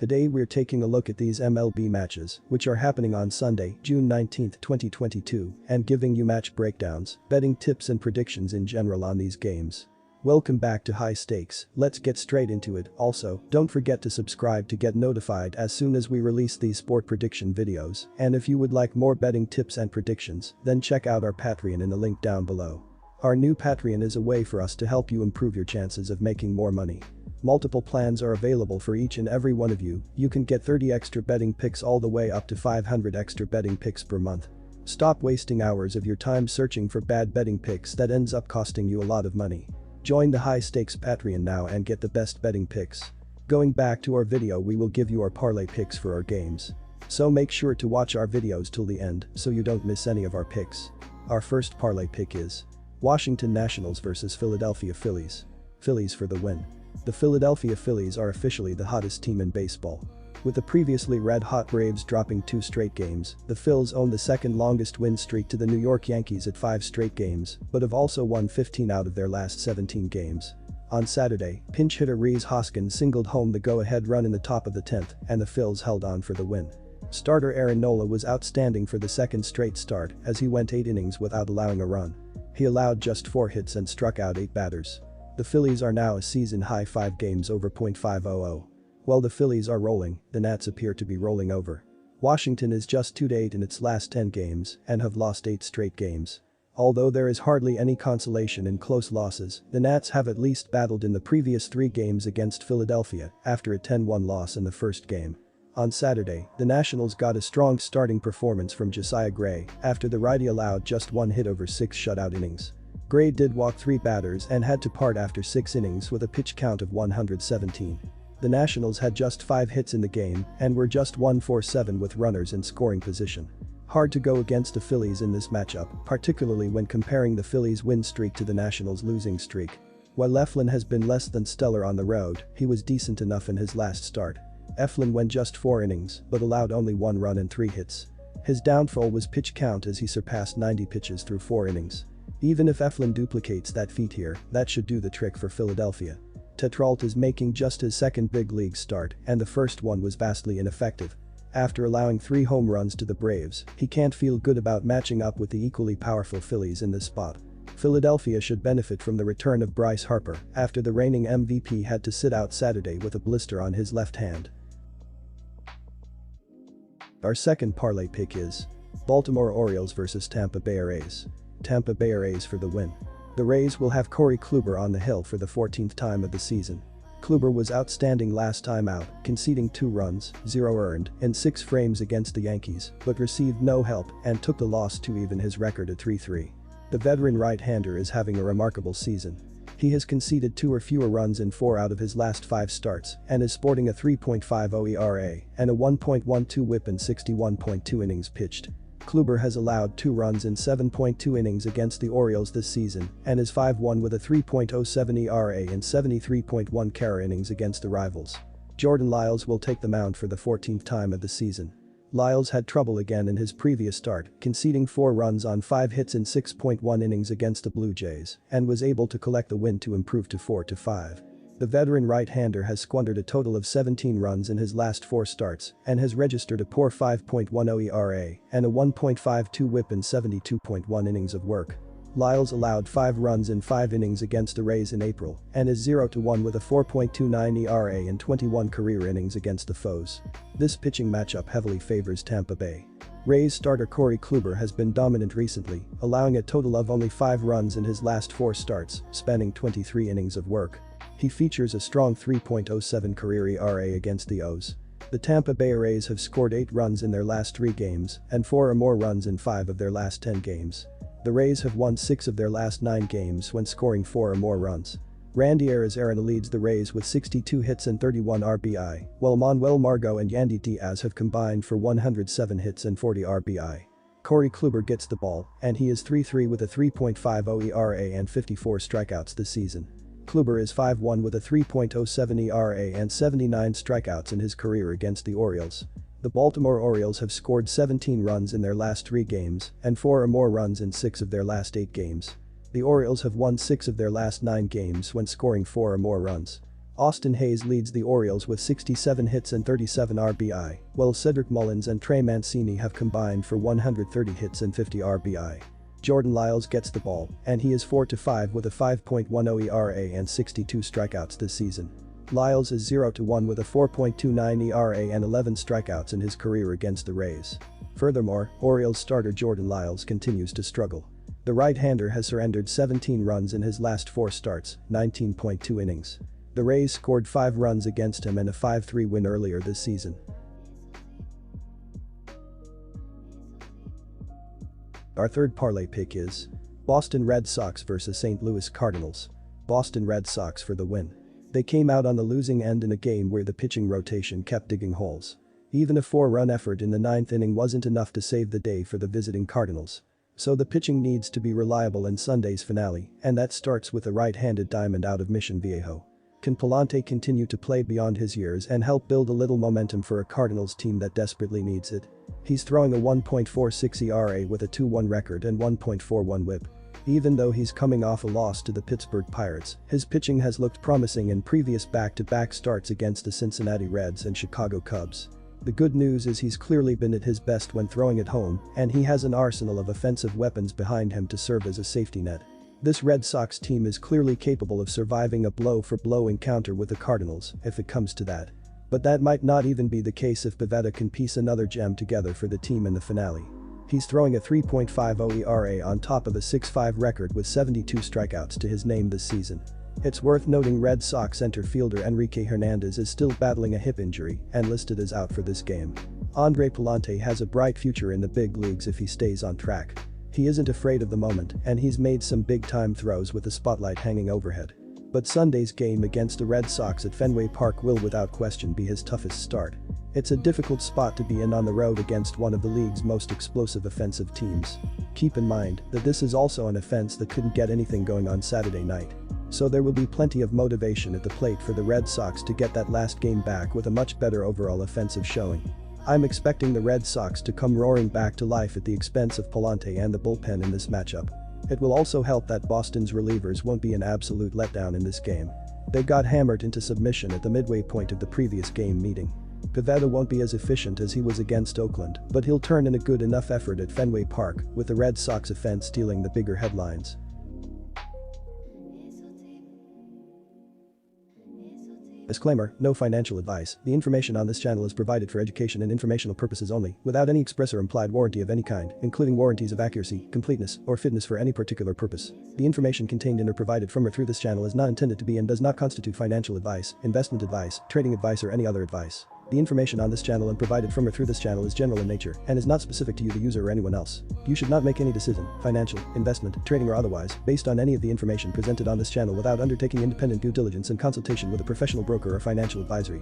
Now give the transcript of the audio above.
Today we're taking a look at these MLB matches, which are happening on Sunday, June 19, 2022, and giving you match breakdowns, betting tips and predictions in general on these games. Welcome back to High Stakes, let's get straight into it. Also, don't forget to subscribe to get notified as soon as we release these sport prediction videos, and if you would like more betting tips and predictions, then check out our Patreon in the link down below. Our new Patreon is a way for us to help you improve your chances of making more money. Multiple plans are available for each and every one of you. You can get 30 extra betting picks all the way up to 500 extra betting picks per month. Stop wasting hours of your time searching for bad betting picks that ends up costing you a lot of money. Join the High Stakes Patreon now and get the best betting picks. Going back to our video, we will give you our parlay picks for our games. So make sure to watch our videos till the end so you don't miss any of our picks. Our first parlay pick is Washington Nationals vs Philadelphia Phillies. Phillies for the win. The Philadelphia Phillies are officially the hottest team in baseball. With the previously red-hot Braves dropping 2 straight games, the Phils own the second longest win streak to the New York Yankees at 5 straight games, but have also won 15 out of their last 17 games. On Saturday, pinch hitter Rhys Hoskins singled home the go-ahead run in the top of the 10th, and the Phils held on for the win. Starter Aaron Nola was outstanding for the second straight start as he went 8 innings without allowing a run. He allowed just 4 hits and struck out 8 batters. The Phillies are now a season-high 5 games over .500. While the Phillies are rolling, the Nats appear to be rolling over. Washington is just 2-8 in its last 10 games and have lost 8 straight games. Although there is hardly any consolation in close losses, the Nats have at least battled in the previous 3 games against Philadelphia after a 10-1 loss in the first game. On Saturday, the Nationals got a strong starting performance from Josiah Gray after the righty allowed just 1 hit over 6 shutout innings. Gray did walk 3 batters and had to part after 6 innings with a pitch count of 117. The Nationals had just 5 hits in the game and were just 1-for-7 with runners in scoring position. Hard to go against the Phillies in this matchup, particularly when comparing the Phillies' win streak to the Nationals' losing streak. While Eflin has been less than stellar on the road, he was decent enough in his last start. Eflin went just 4 innings but allowed only 1 run and 3 hits. His downfall was pitch count as he surpassed 90 pitches through 4 innings. Even if Eflin duplicates that feat here, that should do the trick for Philadelphia. Tetrault is making just his second big league start, and the first one was vastly ineffective. After allowing 3 home runs to the Braves, he can't feel good about matching up with the equally powerful Phillies in this spot. Philadelphia should benefit from the return of Bryce Harper after the reigning MVP had to sit out Saturday with a blister on his left hand. Our second parlay pick is Baltimore Orioles vs Tampa Bay Rays. Tampa Bay Rays for the win. The Rays will have Corey Kluber on the hill for the 14th time of the season. Kluber was outstanding last time out, conceding 2 runs, 0 earned, in 6 frames against the Yankees, but received no help and took the loss to even his record at 3-3. The veteran right-hander is having a remarkable season. He has conceded 2 or fewer runs in 4 out of his last 5 starts and is sporting a 3.50 ERA and a 1.12 WHIP in 61.2 innings pitched. Kluber has allowed 2 runs in 7.2 innings against the Orioles this season and is 5-1 with a 3.07 ERA in 73.1 CARA innings against the rivals. Jordan Lyles will take the mound for the 14th time of the season. Lyles had trouble again in his previous start, conceding 4 runs on 5 hits in 6.1 innings against the Blue Jays and was able to collect the win to improve to 4-5. The veteran right-hander has squandered a total of 17 runs in his last 4 starts and has registered a poor 5.10 ERA and a 1.52 WHIP in 72.1 innings of work. Lyles allowed 5 runs in 5 innings against the Rays in April and is 0-1 with a 4.29 ERA in 21 career innings against the foes. This pitching matchup heavily favors Tampa Bay. Rays starter Corey Kluber has been dominant recently, allowing a total of only 5 runs in his last 4 starts, spanning 23 innings of work. He features a strong 3.07 career ERA against the O's. The Tampa Bay Rays have scored 8 runs in their last 3 games and 4 or more runs in 5 of their last 10 games. The Rays have won 6 of their last 9 games when scoring 4 or more runs. Randy Arozarena leads the Rays with 62 hits and 31 RBI, while Manuel Margot and Yandy Diaz have combined for 107 hits and 40 RBI. Corey Kluber gets the ball, and he is 3-3 with a 3.50 ERA and 54 strikeouts this season. Kluber is 5-1 with a 3.07 ERA and 79 strikeouts in his career against the Orioles. The Baltimore Orioles have scored 17 runs in their last 3 games and 4 or more runs in 6 of their last 8 games. The Orioles have won 6 of their last 9 games when scoring 4 or more runs. Austin Hayes leads the Orioles with 67 hits and 37 RBI, while Cedric Mullins and Trey Mancini have combined for 130 hits and 50 RBI. Jordan Lyles gets the ball, and he is 4-5 with a 5.10 ERA and 62 strikeouts this season. Lyles is 0-1 with a 4.29 ERA and 11 strikeouts in his career against the Rays. Furthermore, Orioles starter Jordan Lyles continues to struggle. The right-hander has surrendered 17 runs in his last 4 starts, 19.2 innings. The Rays scored 5 runs against him in a 5-3 win earlier this season. Our third parlay pick is Boston Red Sox vs St. Louis Cardinals. Boston Red Sox for the win. They came out on the losing end in a game where the pitching rotation kept digging holes. Even a 4-run effort in the 9th inning wasn't enough to save the day for the visiting Cardinals. So the pitching needs to be reliable in Sunday's finale, and that starts with a right-handed diamond out of Mission Viejo. Can Pallante continue to play beyond his years and help build a little momentum for a Cardinals team that desperately needs it? He's throwing a 1.46 ERA with a 2-1 record and 1.41 WHIP. Even though he's coming off a loss to the Pittsburgh Pirates, his pitching has looked promising in previous back-to-back starts against the Cincinnati Reds and Chicago Cubs. The good news is he's clearly been at his best when throwing at home, and he has an arsenal of offensive weapons behind him to serve as a safety net. This Red Sox team is clearly capable of surviving a blow-for-blow encounter with the Cardinals, if it comes to that. But that might not even be the case if Pivetta can piece another gem together for the team in the finale. He's throwing a 3.50 ERA on top of a 6.5 record with 72 strikeouts to his name this season. It's worth noting Red Sox center fielder Enrique Hernandez is still battling a hip injury and listed as out for this game. Andre Pallante has a bright future in the big leagues if he stays on track. He isn't afraid of the moment, and he's made some big-time throws with the spotlight hanging overhead. But Sunday's game against the Red Sox at Fenway Park will without question be his toughest start. It's a difficult spot to be in on the road against one of the league's most explosive offensive teams. Keep in mind that this is also an offense that couldn't get anything going on Saturday night. So there will be plenty of motivation at the plate for the Red Sox to get that last game back with a much better overall offensive showing. I'm expecting the Red Sox to come roaring back to life at the expense of Pallante and the bullpen in this matchup. It will also help that Boston's relievers won't be an absolute letdown in this game. They got hammered into submission at the midway point of the previous game meeting. Pivetta won't be as efficient as he was against Oakland, but he'll turn in a good enough effort at Fenway Park, with the Red Sox offense stealing the bigger headlines. Disclaimer, no financial advice. The information on this channel is provided for education and informational purposes only, without any express or implied warranty of any kind, including warranties of accuracy, completeness, or fitness for any particular purpose. The information contained in or provided from or through this channel is not intended to be and does not constitute financial advice, investment advice, trading advice, or any other advice. The information on this channel and provided from or through this channel is general in nature and is not specific to you, the user, or anyone else. You should not make any decision, financial, investment, trading, or otherwise, based on any of the information presented on this channel without undertaking independent due diligence and consultation with a professional broker or financial advisory.